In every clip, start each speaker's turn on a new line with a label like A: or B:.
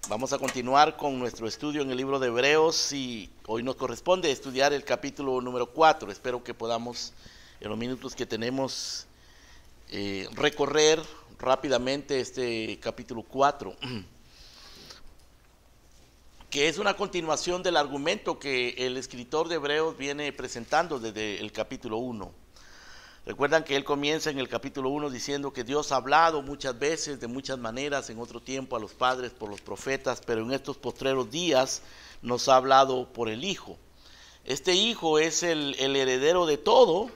A: Vamos a continuar con nuestro estudio en el libro de Hebreos y hoy nos corresponde estudiar el capítulo número 4. Espero que podamos, en los minutos que tenemos, recorrer rápidamente este capítulo 4, que es una continuación del argumento que el escritor de Hebreos viene presentando desde el capítulo 1. Recuerdan que él comienza en el capítulo 1 diciendo que Dios ha hablado muchas veces, de muchas maneras, en otro tiempo a los padres por los profetas, pero en estos postreros días nos ha hablado por el Hijo. Este Hijo es el heredero de todo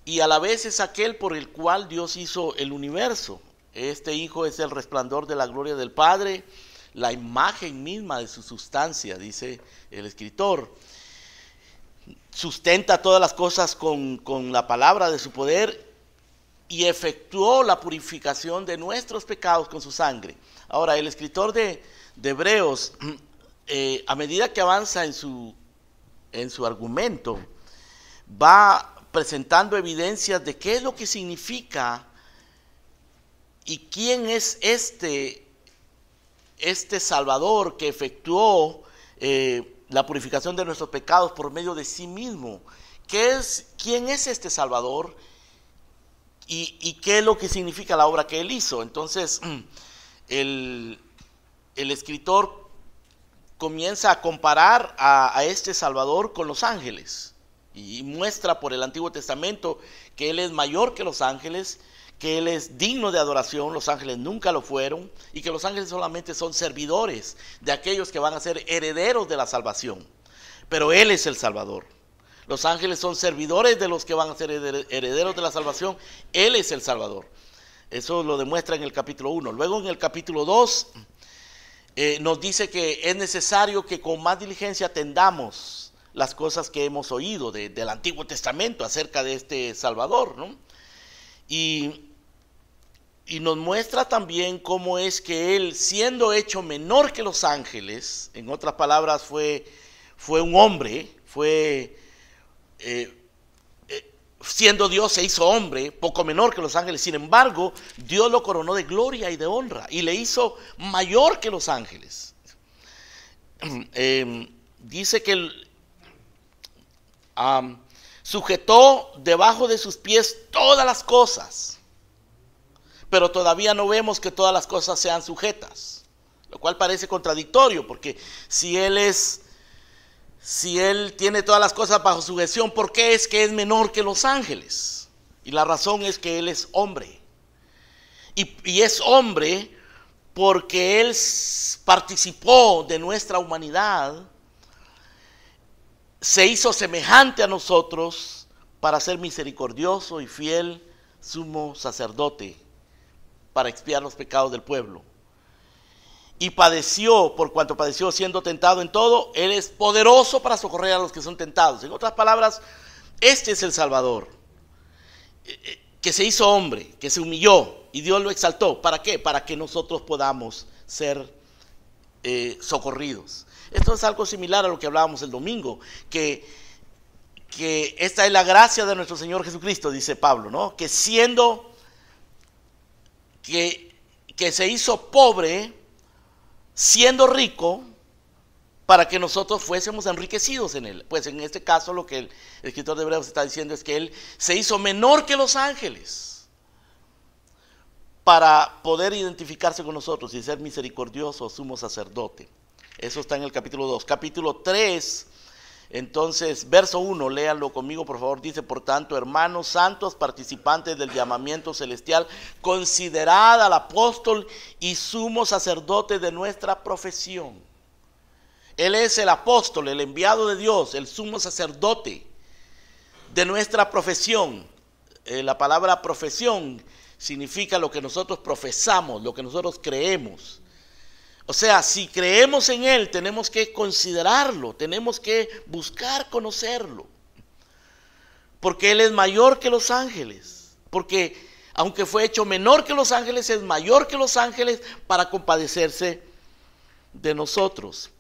A: y a la vez es aquel por el cual Dios hizo el universo. Este Hijo es el resplandor de la gloria del Padre, la imagen misma de su sustancia, dice el escritor. Sustenta todas las cosas con la palabra de su poder y efectuó la purificación de nuestros pecados con su sangre. Ahora, el escritor de Hebreos, a medida que avanza en su argumento, va presentando evidencias de qué es lo que significa y quién es este Salvador que efectuó la purificación de nuestros pecados por medio de sí mismo. ¿Quién es este Salvador? ¿Y qué es lo que significa la obra que él hizo? Entonces, el escritor comienza a comparar a este Salvador con los ángeles y muestra por el Antiguo Testamento que él es mayor que los ángeles, que él es digno de adoración, los ángeles nunca lo fueron, y que los ángeles solamente son servidores de aquellos que van a ser herederos de la salvación. Pero él es el Salvador. Los ángeles son servidores de los que van a ser herederos de la salvación. Él es el Salvador. Eso lo demuestra en el capítulo 1. Luego en el capítulo 2 nos dice que es necesario que con más diligencia atendamos las cosas que hemos oído del Antiguo Testamento acerca de este Salvador, ¿no? Y nos muestra también cómo es que él, siendo hecho menor que los ángeles, en otras palabras, fue un hombre, siendo Dios se hizo hombre, poco menor que los ángeles. Sin embargo, Dios lo coronó de gloria y de honra y le hizo mayor que los ángeles. Dice que sujetó debajo de sus pies todas las cosas, pero todavía no vemos que todas las cosas sean sujetas, lo cual parece contradictorio, porque si él tiene todas las cosas bajo sujeción, ¿por qué es que es menor que los ángeles? Y la razón es que él es hombre, y es hombre porque él participó de nuestra humanidad, se hizo semejante a nosotros para ser misericordioso y fiel sumo sacerdote para expiar los pecados del pueblo. Y padeció, por cuanto padeció siendo tentado en todo, él es poderoso para socorrer a los que son tentados. En otras palabras, este es el Salvador, que se hizo hombre, que se humilló y Dios lo exaltó. ¿Para qué? Para que nosotros podamos ser socorridos. Esto es algo similar a lo que hablábamos el domingo, que esta es la gracia de nuestro Señor Jesucristo, dice Pablo, ¿no? Que siendo que se hizo pobre, siendo rico, para que nosotros fuésemos enriquecidos en él. Pues en este caso lo que el escritor de Hebreos está diciendo es que él se hizo menor que los ángeles para poder identificarse con nosotros y ser misericordioso, sumo sacerdote. Eso está en el capítulo 2. Capítulo 3, entonces, verso 1, léanlo conmigo por favor. Dice: por tanto, hermanos santos, participantes del llamamiento celestial, considerad al apóstol y sumo sacerdote de nuestra profesión. Él es el apóstol, el enviado de Dios, el sumo sacerdote de nuestra profesión. La palabra profesión significa lo que nosotros profesamos, lo que nosotros creemos. O sea, si creemos en él, tenemos que considerarlo, tenemos que buscar conocerlo. Porque él es mayor que los ángeles. Porque aunque fue hecho menor que los ángeles, es mayor que los ángeles para compadecerse de nosotros.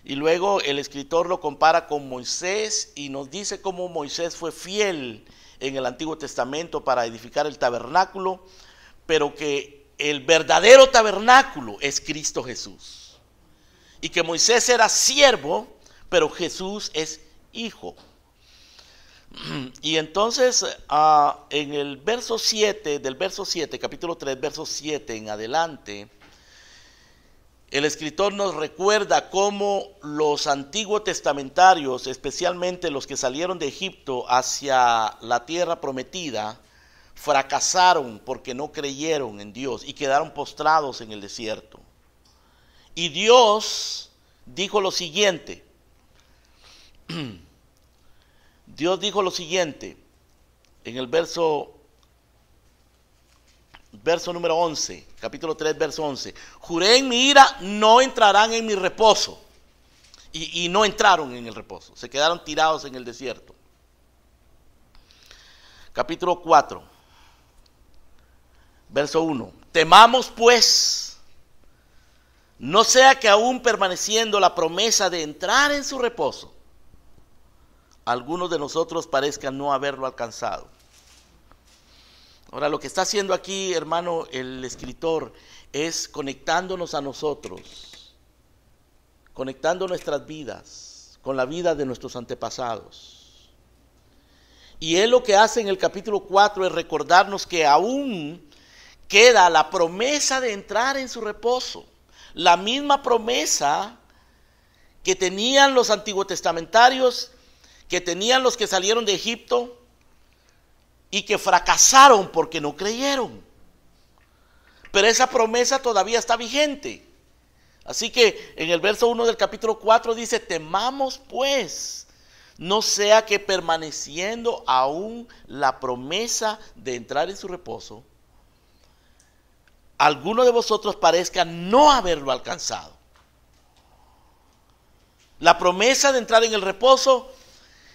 A: Y luego el escritor lo compara con Moisés y nos dice cómo Moisés fue fiel en el Antiguo Testamento para edificar el tabernáculo, pero que el verdadero tabernáculo es Cristo Jesús. Y que Moisés era siervo, pero Jesús es hijo. Y entonces en el verso 7, del verso 7, capítulo 3, verso 7 en adelante, el escritor nos recuerda cómo los antiguos testamentarios, especialmente los que salieron de Egipto hacia la tierra prometida, fracasaron porque no creyeron en Dios y quedaron postrados en el desierto. Y Dios dijo lo siguiente. Dios dijo lo siguiente en el verso número 11, capítulo 3, verso 11. Juré en mi ira, no entrarán en mi reposo. Y no entraron en el reposo, se quedaron tirados en el desierto. Capítulo 4, verso 1. Temamos pues, no sea que aún permaneciendo la promesa de entrar en su reposo, algunos de nosotros parezcan no haberlo alcanzado. Ahora, lo que está haciendo aquí, hermano, el escritor, es conectándonos a nosotros, conectando nuestras vidas con la vida de nuestros antepasados. Y él lo que hace en el capítulo 4 es recordarnos que aún queda la promesa de entrar en su reposo. La misma promesa que tenían los antiguos testamentarios, que tenían los que salieron de Egipto y que fracasaron porque no creyeron. Pero esa promesa todavía está vigente. Así que en el verso 1 del capítulo 4 dice: temamos pues, no sea que permaneciendo aún la promesa de entrar en su reposo, alguno de vosotros parezca no haberlo alcanzado. La promesa de entrar en el reposo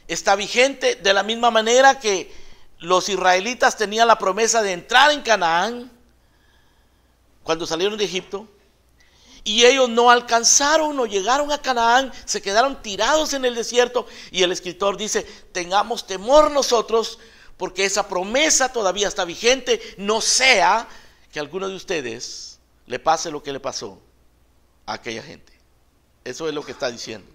A: está vigente de la misma manera que los israelitas tenían la promesa de entrar en Canaán cuando salieron de Egipto, y ellos no alcanzaron, no llegaron a Canaán, se quedaron tirados en el desierto. Y el escritor dice: tengamos temor nosotros, porque esa promesa todavía está vigente, no sea que a alguno de ustedes le pase lo que le pasó a aquella gente. Eso es lo que está diciendo.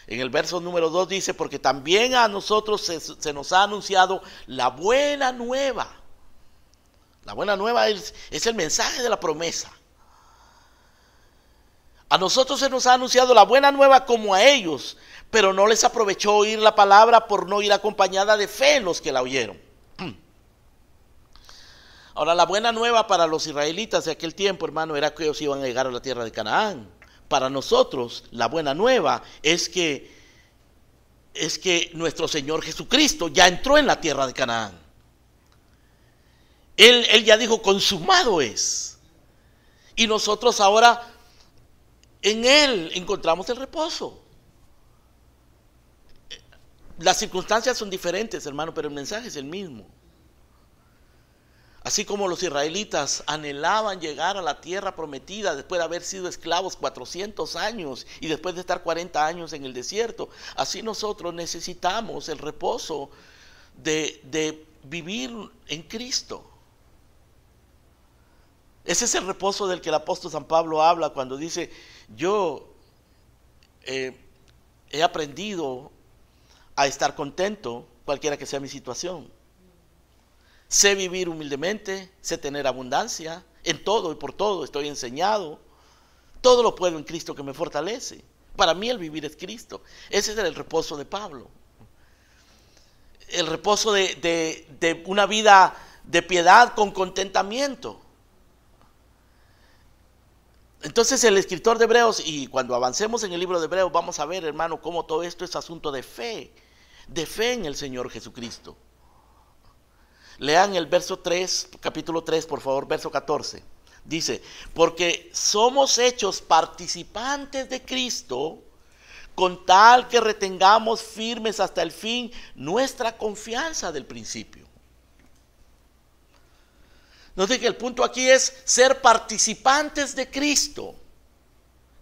A: En el verso número 2 dice: porque también a nosotros se nos ha anunciado la buena nueva. La buena nueva es el mensaje de la promesa. A nosotros se nos ha anunciado la buena nueva como a ellos, pero no les aprovechó oír la palabra por no ir acompañada de fe en los que la oyeron. Ahora, la buena nueva para los israelitas de aquel tiempo, hermano, era que ellos iban a llegar a la tierra de Canaán. Para nosotros, la buena nueva es que nuestro Señor Jesucristo ya entró en la tierra de Canaán. Él ya dijo: consumado es. Y nosotros ahora en Él encontramos el reposo. Las circunstancias son diferentes, hermano, pero el mensaje es el mismo. Así como los israelitas anhelaban llegar a la tierra prometida después de haber sido esclavos 400 años y después de estar 40 años en el desierto, así nosotros necesitamos el reposo de vivir en Cristo. Ese es el reposo del que el apóstol San Pablo habla cuando dice: yo he aprendido a estar contento cualquiera que sea mi situación. Sé vivir humildemente, sé tener abundancia, en todo y por todo estoy enseñado. Todo lo puedo en Cristo que me fortalece. Para mí el vivir es Cristo. Ese es el reposo de Pablo. El reposo de una vida de piedad con contentamiento. Entonces el escritor de Hebreos, y cuando avancemos en el libro de Hebreos vamos a ver, hermano, cómo todo esto es asunto de fe en el Señor Jesucristo. Lean el verso 3, capítulo 3, por favor, verso 14. Dice: porque somos hechos participantes de Cristo, con tal que retengamos firmes hasta el fin nuestra confianza del principio. Note que el punto aquí es ser participantes de Cristo.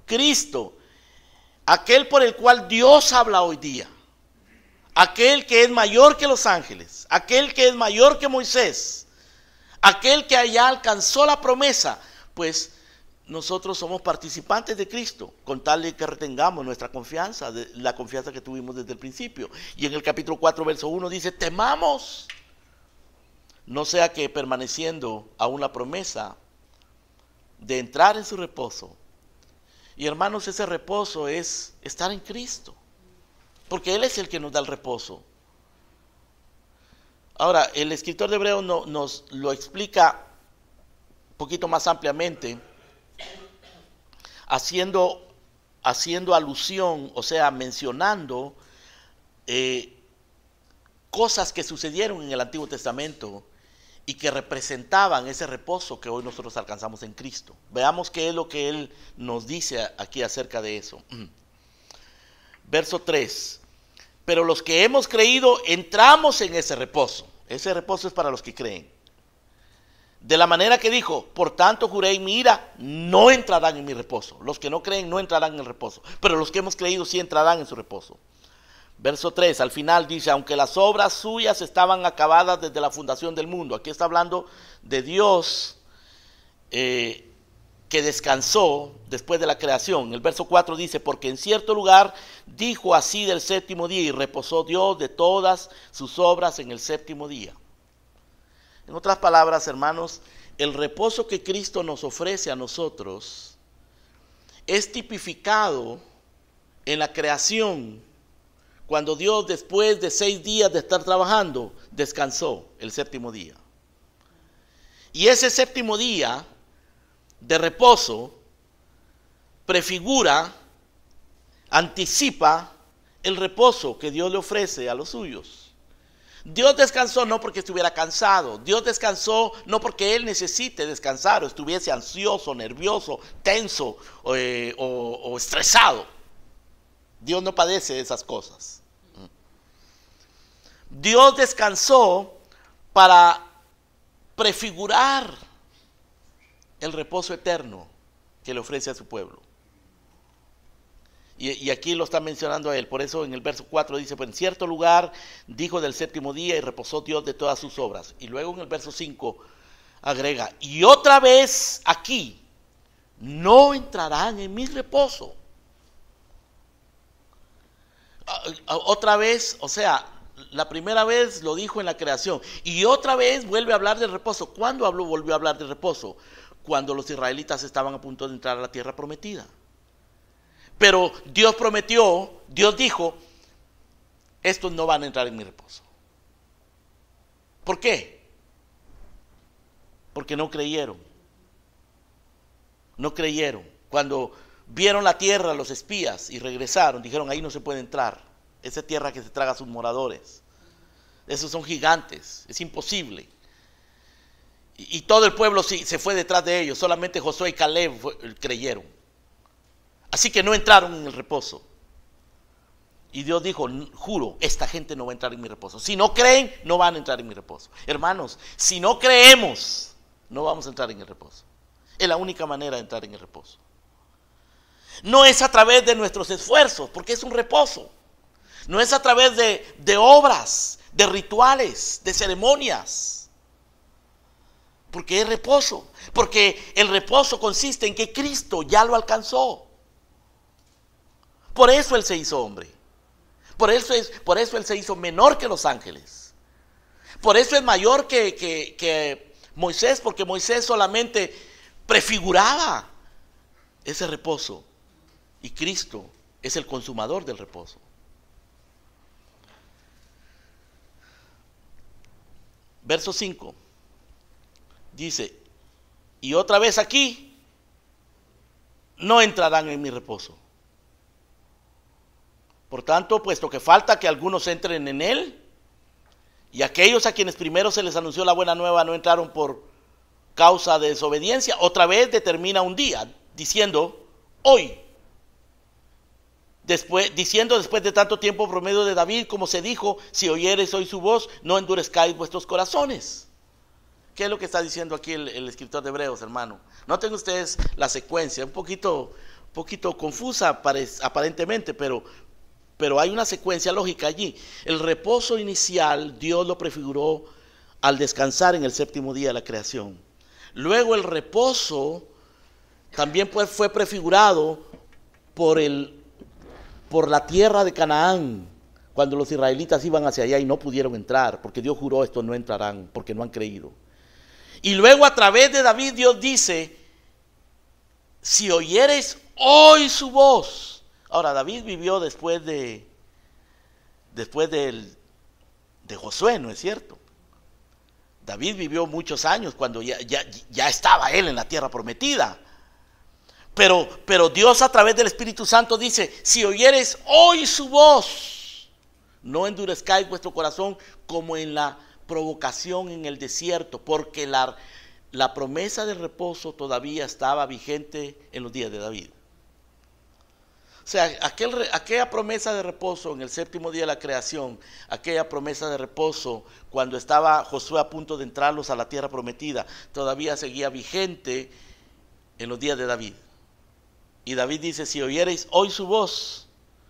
A: Cristo, aquel por el cual Dios habla hoy día. Aquel que es mayor que los ángeles, aquel que es mayor que Moisés, aquel que allá alcanzó la promesa, pues nosotros somos participantes de Cristo, con tal de que retengamos nuestra confianza, la confianza que tuvimos desde el principio. Y en el capítulo 4, verso 1 dice, temamos, no sea que permaneciendo aún la promesa de entrar en su reposo. Y hermanos, ese reposo es estar en Cristo, porque Él es el que nos da el reposo. Ahora, el escritor de Hebreos nos lo explica un poquito más ampliamente, haciendo alusión, o sea, mencionando cosas que sucedieron en el Antiguo Testamento y que representaban ese reposo que hoy nosotros alcanzamos en Cristo. Veamos qué es lo que Él nos dice aquí acerca de eso. Verso 3. Pero los que hemos creído entramos en ese reposo. Ese reposo es para los que creen. De la manera que dijo, por tanto juré en mi ira, no entrarán en mi reposo. Los que no creen no entrarán en el reposo, pero los que hemos creído sí entrarán en su reposo. Verso 3, al final dice, aunque las obras suyas estaban acabadas desde la fundación del mundo. Aquí está hablando de Dios que descansó después de la creación. El verso 4 dice, porque en cierto lugar dijo así del séptimo día, y reposó Dios de todas sus obras en el séptimo día. En otras palabras, hermanos, el reposo que Cristo nos ofrece a nosotros es tipificado en la creación, cuando Dios, después de 6 días de estar trabajando, descansó el séptimo día. Y ese séptimo día de reposo prefigura, anticipa el reposo que Dios le ofrece a los suyos. Dios descansó no porque estuviera cansado. Dios descansó no porque Él necesite descansar o estuviese ansioso, nervioso, tenso o estresado. Dios no padece de esas cosas. Dios descansó para prefigurar el reposo eterno que le ofrece a su pueblo. Y aquí lo está mencionando a él. Por eso en el verso 4 dice, pues en cierto lugar dijo del séptimo día y reposó Dios de todas sus obras. Y luego en el verso 5 agrega, y otra vez aquí no entrarán en mi reposo. Otra vez, o sea, la primera vez lo dijo en la creación y otra vez vuelve a hablar del reposo. ¿Cuándo volvió a hablar del reposo? Cuando los israelitas estaban a punto de entrar a la tierra prometida. Pero Dios prometió, Dios dijo, estos no van a entrar en mi reposo. ¿Por qué? Porque no creyeron. No creyeron. Cuando vieron la tierra los espías y regresaron, dijeron, ahí no se puede entrar. Esa tierra que se traga a sus moradores. Esos son gigantes, es imposible. Y todo el pueblo se fue detrás de ellos, solamente Josué y Caleb creyeron. Así que no entraron en el reposo. Y Dios dijo, juro, esta gente no va a entrar en mi reposo. Si no creen, no van a entrar en mi reposo. Hermanos, si no creemos, no vamos a entrar en el reposo. Es la única manera de entrar en el reposo. No es a través de nuestros esfuerzos, porque es un reposo. No es a través de obras, de rituales, de ceremonias. Porque es reposo. Porque el reposo consiste en que Cristo ya lo alcanzó. Por eso Él se hizo hombre. Por eso Él se hizo menor que los ángeles. Por eso es mayor que Moisés, porque Moisés solamente prefiguraba ese reposo. Y Cristo es el consumador del reposo. Verso 5 dice, y otra vez aquí, no entrarán en mi reposo. Por tanto, puesto que falta que algunos entren en él, y aquellos a quienes primero se les anunció la buena nueva no entraron por causa de desobediencia, otra vez determina un día, diciendo, hoy. Después de tanto tiempo por medio de David, como se dijo, si oyereis hoy su voz, no endurezcáis vuestros corazones. ¿Qué es lo que está diciendo aquí el escritor de Hebreos, hermano? Noten ustedes la secuencia, un poquito confusa aparentemente, pero hay una secuencia lógica allí. El reposo inicial Dios lo prefiguró al descansar en el séptimo día de la creación. Luego el reposo también fue prefigurado por la tierra de Canaán, cuando los israelitas iban hacia allá y no pudieron entrar, porque Dios juró, estos no entrarán, porque no han creído. Y luego a través de David Dios dice, si oyereis hoy su voz. Ahora David vivió después de Josué, ¿no es cierto? David vivió muchos años cuando ya estaba él en la tierra prometida. Pero Dios a través del Espíritu Santo dice, si oyereis hoy su voz, no endurezcáis vuestro corazón como en la provocación en el desierto, porque la promesa del reposo todavía estaba vigente en los días de David. O sea, aquella promesa de reposo en el séptimo día de la creación, aquella promesa de reposo cuando estaba Josué a punto de entrarlos a la tierra prometida, todavía seguía vigente en los días de David. Y David dice, si oyereis hoy su voz,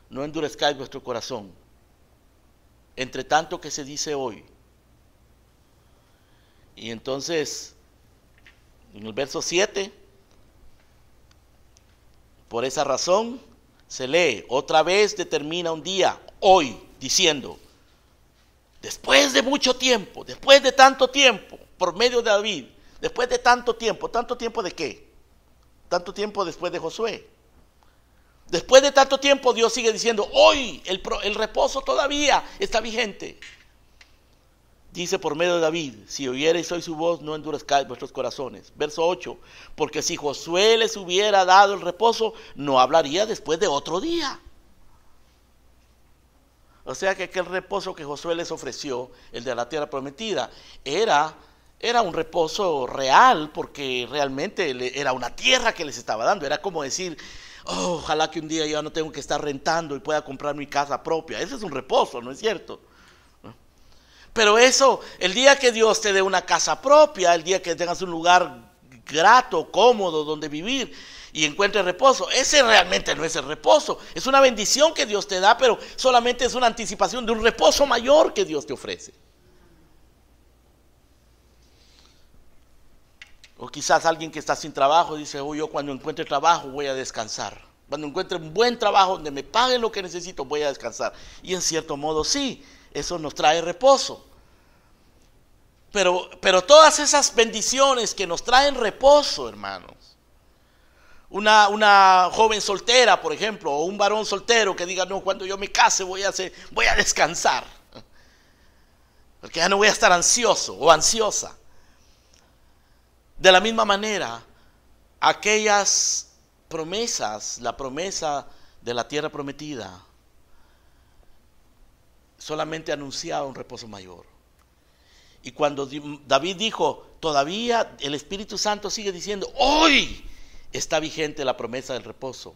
A: no endurezcáis vuestro corazón. Entre tanto que se dice hoy. Y entonces, en el verso 7, por esa razón, se lee, otra vez determina un día, hoy, diciendo, después de mucho tiempo, después de tanto tiempo, por medio de David, después de ¿tanto tiempo de qué? Tanto tiempo después de Josué. Después de tanto tiempo Dios sigue diciendo, hoy el reposo todavía está vigente. Dice por medio de David, si oyereis hoy su voz, no endurezcáis vuestros corazones. Verso 8, porque si Josué les hubiera dado el reposo, no hablaría después de otro día. O sea que aquel reposo que Josué les ofreció, el de la tierra prometida, era un reposo real, porque realmente era una tierra que les estaba dando. Era como decir, oh, ojalá que un día yo no tengo que estar rentando y pueda comprar mi casa propia. Ese es un reposo, ¿no es cierto? Pero eso, el día que Dios te dé una casa propia, el día que tengas un lugar grato, cómodo, donde vivir y encuentres reposo, ese realmente no es el reposo. Es una bendición que Dios te da, pero solamente es una anticipación de un reposo mayor que Dios te ofrece. O quizás alguien que está sin trabajo dice, oh, yo cuando encuentre trabajo voy a descansar. Cuando encuentre un buen trabajo donde me paguen lo que necesito, voy a descansar. Y en cierto modo sí, eso nos trae reposo. Pero todas esas bendiciones que nos traen reposo, hermanos. Una joven soltera, por ejemplo, o un varón soltero que diga, no, cuando yo me case voy a descansar. Porque ya no voy a estar ansioso o ansiosa. De la misma manera, aquellas promesas, la promesa de la tierra prometida, solamente anunciaba un reposo mayor. Y cuando David dijo, todavía el Espíritu Santo sigue diciendo, hoy está vigente la promesa del reposo.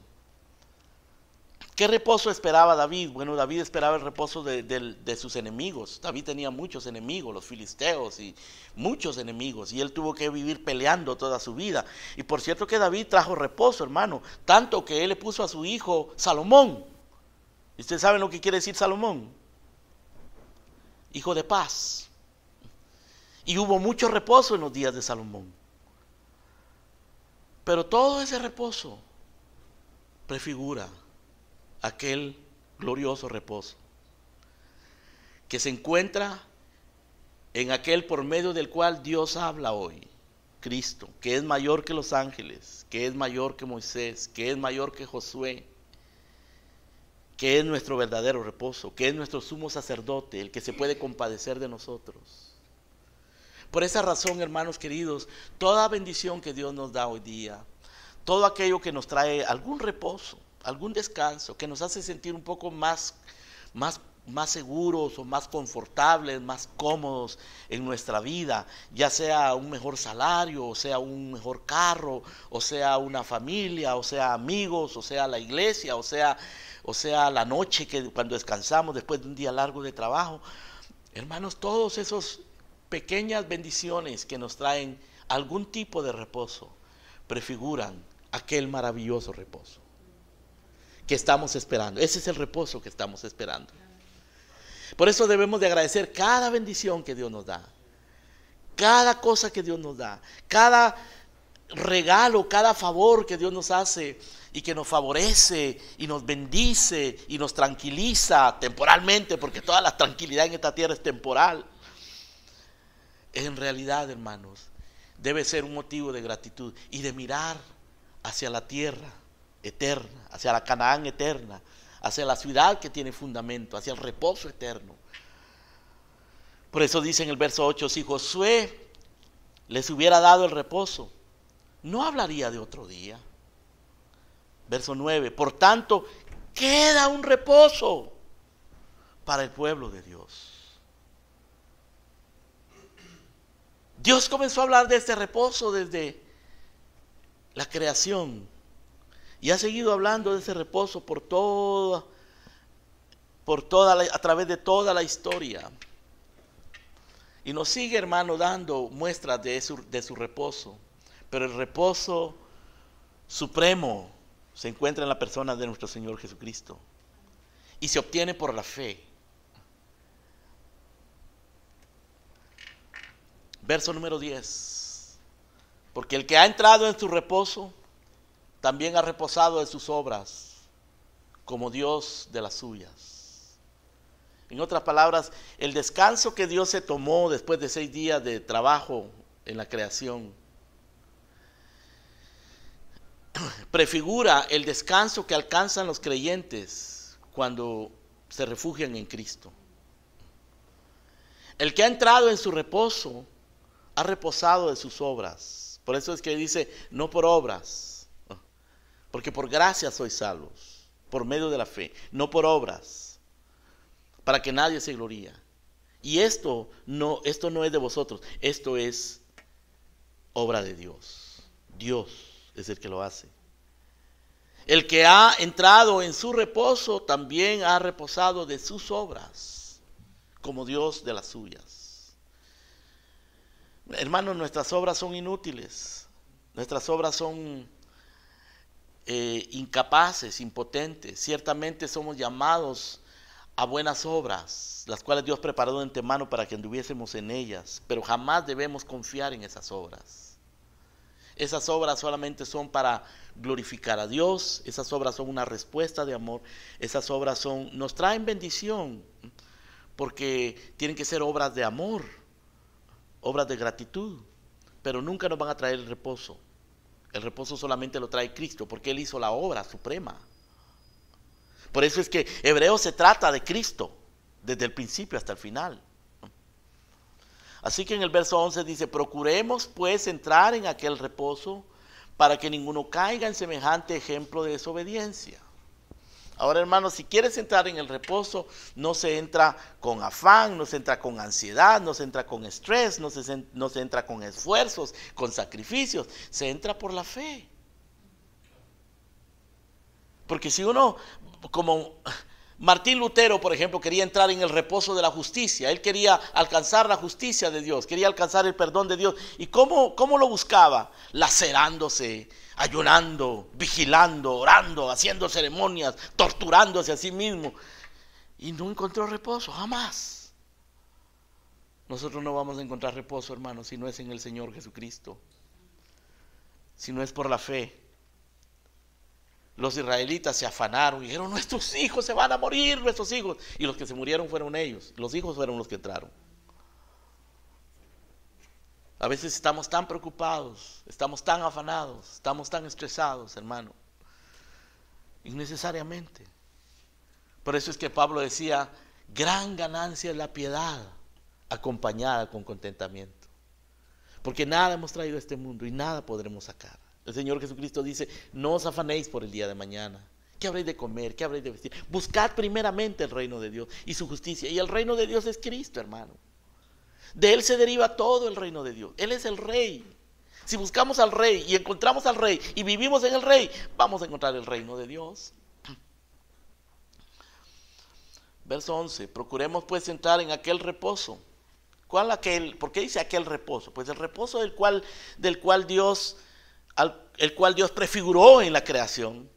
A: ¿Qué reposo esperaba David? Bueno, David esperaba el reposo de sus enemigos. David tenía muchos enemigos, los filisteos y muchos enemigos. Y él tuvo que vivir peleando toda su vida. Y por cierto que David trajo reposo, hermano. Tanto que él le puso a su hijo Salomón. ¿Y ustedes saben lo que quiere decir Salomón? Hijo de paz. Y hubo mucho reposo en los días de Salomón. Pero todo ese reposo prefigura aquel glorioso reposo que se encuentra en aquel por medio del cual Dios habla hoy, Cristo, que es mayor que los ángeles, que es mayor que Moisés, que es mayor que Josué, que es nuestro verdadero reposo, que es nuestro sumo sacerdote, el que se puede compadecer de nosotros. Por esa razón, hermanos queridos, toda bendición que Dios nos da hoy día, todo aquello que nos trae algún reposo, algún descanso, que nos hace sentir un poco más seguros o más confortables, más cómodos en nuestra vida, ya sea un mejor salario, o sea un mejor carro, o sea una familia, o sea amigos, o sea la iglesia, o sea la noche que cuando descansamos después de un día largo de trabajo. Hermanos, todos esos pequeñas bendiciones que nos traen algún tipo de reposo prefiguran aquel maravilloso reposo que estamos esperando. Ese es el reposo que estamos esperando. Por eso debemos de agradecer cada bendición que Dios nos da. Cada cosa que Dios nos da, cada regalo, cada favor que Dios nos hace y que nos favorece y nos bendice y nos tranquiliza temporalmente, porque toda la tranquilidad en esta tierra es temporal. En realidad, hermanos, debe ser un motivo de gratitud y de mirar hacia la tierra eterna, hacia la Canaán eterna, hacia la ciudad que tiene fundamento, hacia el reposo eterno. Por eso dice en el verso 8, si Josué les hubiera dado el reposo, no hablaría de otro día. Verso 9, por tanto, queda un reposo para el pueblo de Dios. Dios comenzó a hablar de este reposo desde la creación y ha seguido hablando de ese reposo a través de toda la historia. Y nos sigue, hermano, dando muestras de su reposo. Pero el reposo supremo se encuentra en la persona de nuestro Señor Jesucristo. Y se obtiene por la fe. Verso número 10. Porque el que ha entrado en su reposo, también ha reposado de sus obras, como Dios de las suyas. En otras palabras, el descanso que Dios se tomó después de 6 días de trabajo en la creación, prefigura el descanso que alcanzan los creyentes cuando se refugian en Cristo. El que ha entrado en su reposo ha reposado de sus obras. Por eso es que dice, no por obras, porque por gracia sois salvos, por medio de la fe, no por obras, para que nadie se gloríe. Y esto no es de vosotros, esto es obra de Dios. Dios es el que lo hace. El que ha entrado en su reposo también ha reposado de sus obras, como Dios de las suyas. Hermanos, nuestras obras son inútiles. Nuestras obras son incapaces, impotentes. Ciertamente somos llamados a buenas obras, las cuales Dios preparó de antemano para que anduviésemos en ellas, pero jamás debemos confiar en esas obras. Esas obras solamente son para glorificar a Dios, esas obras son una respuesta de amor, esas obras nos traen bendición, porque tienen que ser obras de amor, obras de gratitud, pero nunca nos van a traer el reposo. El reposo solamente lo trae Cristo, porque Él hizo la obra suprema. Por eso es que Hebreos se trata de Cristo, desde el principio hasta el final. Así que en el verso 11 dice, procuremos pues entrar en aquel reposo para que ninguno caiga en semejante ejemplo de desobediencia. Ahora, hermanos, si quieres entrar en el reposo, no se entra con afán, no se entra con ansiedad, no se entra con estrés, no se entra con esfuerzos, con sacrificios, se entra por la fe. Porque si uno, como Martín Lutero, por ejemplo, quería entrar en el reposo de la justicia, él quería alcanzar la justicia de Dios, quería alcanzar el perdón de Dios. ¿Y cómo lo buscaba? Lacerándose, ayunando, vigilando, orando, haciendo ceremonias, torturándose a sí mismo. Y no encontró reposo, jamás. Nosotros no vamos a encontrar reposo, hermanos, si no es en el Señor Jesucristo, si no es por la fe. Los israelitas se afanaron y dijeron, nuestros hijos se van a morir, nuestros hijos. Y los que se murieron fueron ellos, los hijos fueron los que entraron. A veces estamos tan preocupados, estamos tan afanados, estamos tan estresados, hermano, innecesariamente. Por eso es que Pablo decía, gran ganancia es la piedad acompañada con contentamiento. Porque nada hemos traído a este mundo y nada podremos sacar. El Señor Jesucristo dice, no os afanéis por el día de mañana. ¿Qué habréis de comer? ¿Qué habréis de vestir? Buscad primeramente el reino de Dios y su justicia. Y el reino de Dios es Cristo, hermano. De Él se deriva todo el reino de Dios. Él es el Rey. Si buscamos al Rey y encontramos al Rey y vivimos en el Rey, vamos a encontrar el reino de Dios. Verso 11, procuremos pues entrar en aquel reposo. ¿Cuál aquel? ¿Por qué dice aquel reposo? Pues el reposo del cual Dios prefiguró en la creación,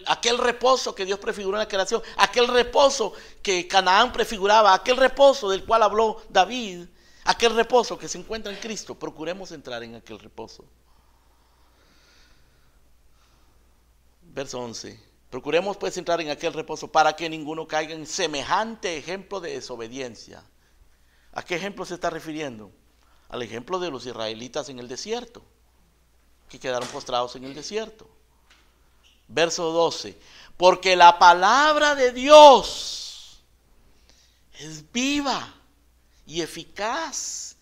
A: aquel reposo que Dios prefiguró en la creación, aquel reposo que Canaán prefiguraba, aquel reposo del cual habló David, aquel reposo que se encuentra en Cristo. Procuremos entrar en aquel reposo. Verso 11. Procuremos pues entrar en aquel reposo para que ninguno caiga en semejante ejemplo de desobediencia. ¿A qué ejemplo se está refiriendo? Al ejemplo de los israelitas en el desierto, que quedaron postrados en el desierto. Verso 12. Porque la palabra de Dios es viva y eficaz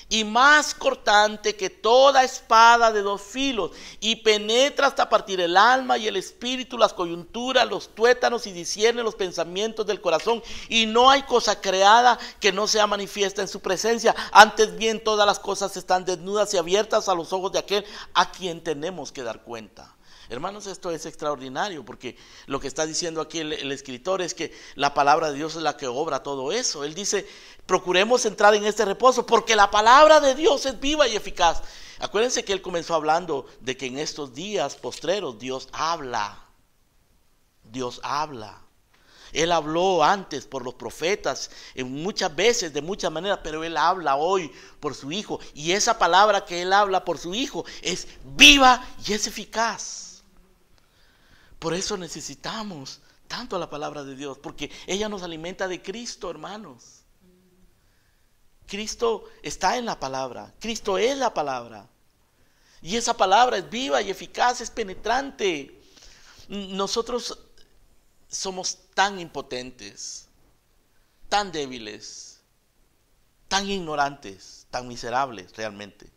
A: y más cortante que toda espada de dos filos, y penetra hasta partir el alma y el espíritu, las coyunturas, los tuétanos, y discierne los pensamientos del corazón, y no hay cosa creada que no sea manifiesta en su presencia. Antes bien, todas las cosas están desnudas y abiertas a los ojos de aquel a quien tenemos que dar cuenta. Hermanos, esto es extraordinario, porque lo que está diciendo aquí el escritor es que la palabra de Dios es la que obra todo eso. Él dice, procuremos entrar en este reposo porque la palabra de Dios es viva y eficaz. Acuérdense que él comenzó hablando de que en estos días postreros Dios habla. Dios habla. Él habló antes por los profetas, muchas veces, de muchas maneras, pero Él habla hoy por su Hijo. Y esa palabra que Él habla por su Hijo es viva y es eficaz. Por eso necesitamos tanto la palabra de Dios, porque ella nos alimenta de Cristo, hermanos. Cristo está en la palabra, Cristo es la palabra. Y esa palabra es viva y eficaz, es penetrante. Nosotros somos tan impotentes, tan débiles, tan ignorantes, tan miserables realmente.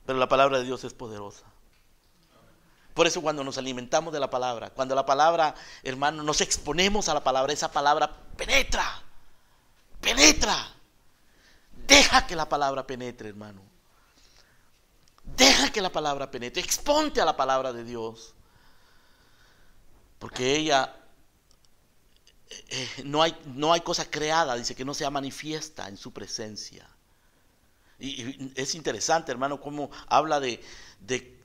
A: Pero la palabra de Dios es poderosa. Por eso cuando nos alimentamos de la palabra, cuando la palabra, hermano, nos exponemos a la palabra, esa palabra penetra, penetra. Deja que la palabra penetre, hermano. Deja que la palabra penetre. Exponte a la palabra de Dios. Porque ella, no hay cosa creada, dice, que no sea manifiesta en su presencia. Y es interesante, hermano, cómo habla de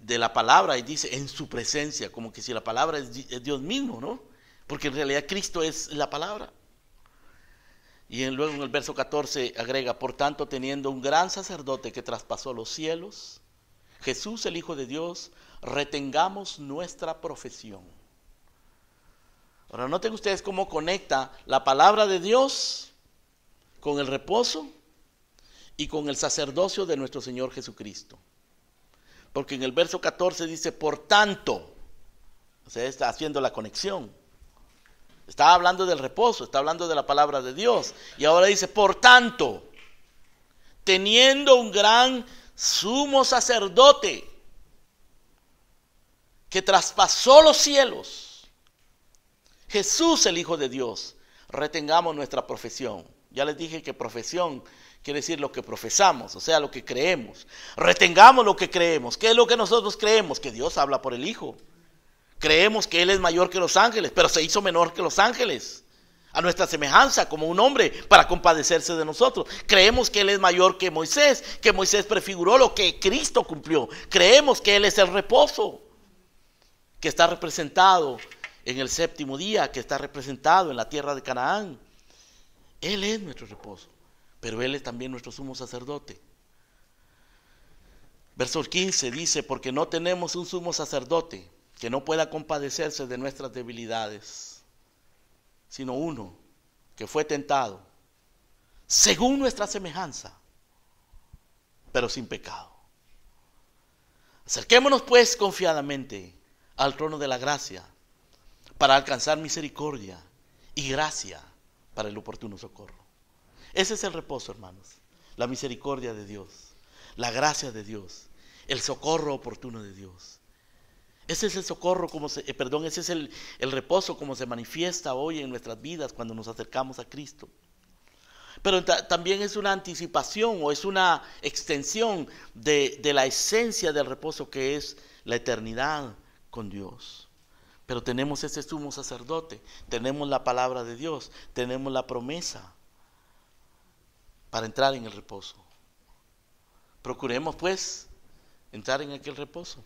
A: la palabra y dice en su presencia, como que si la palabra es Dios mismo, ¿no? Porque en realidad Cristo es la palabra. Y luego en el verso 14 agrega, por tanto, teniendo un gran sacerdote que traspasó los cielos, Jesús el Hijo de Dios, retengamos nuestra profesión. Ahora noten ustedes cómo conecta la palabra de Dios con el reposo y con el sacerdocio de nuestro Señor Jesucristo. Porque en el verso 14 dice, por tanto, o sea, está haciendo la conexión. Está hablando del reposo, está hablando de la palabra de Dios. Y ahora dice, por tanto, teniendo un gran sumo sacerdote que traspasó los cielos, Jesús el Hijo de Dios, retengamos nuestra profesión. Ya les dije que profesión quiere decir lo que profesamos, o sea, lo que creemos. Retengamos lo que creemos. ¿Qué es lo que nosotros creemos? Que Dios habla por el Hijo. Creemos que Él es mayor que los ángeles, pero se hizo menor que los ángeles, a nuestra semejanza, como un hombre, para compadecerse de nosotros. Creemos que Él es mayor que Moisés prefiguró lo que Cristo cumplió. Creemos que Él es el reposo, que está representado en el séptimo día, que está representado en la tierra de Canaán. Él es nuestro reposo, pero Él es también nuestro sumo sacerdote. Verso 15 dice, porque no tenemos un sumo sacerdote que no pueda compadecerse de nuestras debilidades, sino uno que fue tentado según nuestra semejanza, pero sin pecado. Acerquémonos pues confiadamente al trono de la gracia para alcanzar misericordia y gracia para el oportuno socorro. Ese es el reposo, hermanos, la misericordia de Dios, la gracia de Dios, el socorro oportuno de Dios. Ese es el socorro, ese es el reposo como se manifiesta hoy en nuestras vidas cuando nos acercamos a Cristo. Pero también es una anticipación o es una extensión de la esencia del reposo, que es la eternidad con Dios. Pero tenemos ese sumo sacerdote, tenemos la palabra de Dios, tenemos la promesa para entrar en el reposo. Procuremos pues entrar en aquel reposo,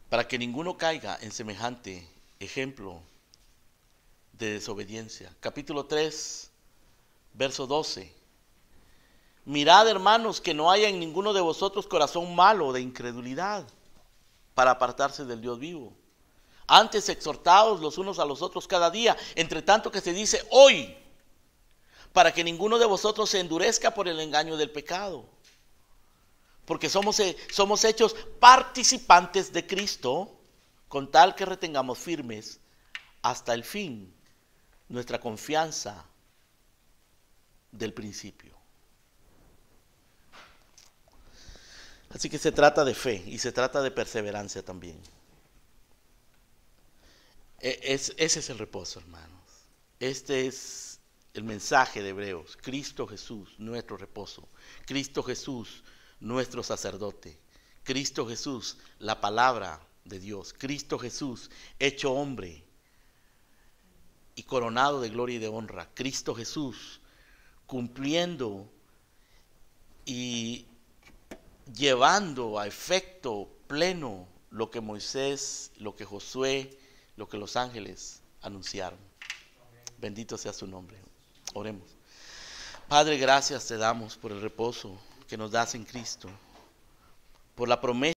A: para que ninguno caiga en semejante ejemplo de desobediencia. Capítulo 3, Verso 12. Mirad, hermanos, que no haya en ninguno de vosotros corazón malo de incredulidad para apartarse del Dios vivo. Antes exhortaos los unos a los otros cada día, entre tanto que se dice hoy, para que ninguno de vosotros se endurezca por el engaño del pecado. Porque somos hechos participantes de Cristo, con tal que retengamos firmes hasta el fin nuestra confianza del principio. Así que se trata de fe y se trata de perseverancia también. Ese es el reposo, hermanos. Este es el mensaje de Hebreos. Cristo Jesús, nuestro reposo. Cristo Jesús, nuestro sacerdote. Cristo Jesús, la palabra de Dios. Cristo Jesús, hecho hombre y coronado de gloria y de honra. Cristo Jesús, cumpliendo y llevando a efecto pleno lo que Moisés, lo que Josué, lo que los ángeles anunciaron. Bendito sea su nombre. Oremos. Padre, gracias te damos por el reposo que nos das en Cristo, por la promesa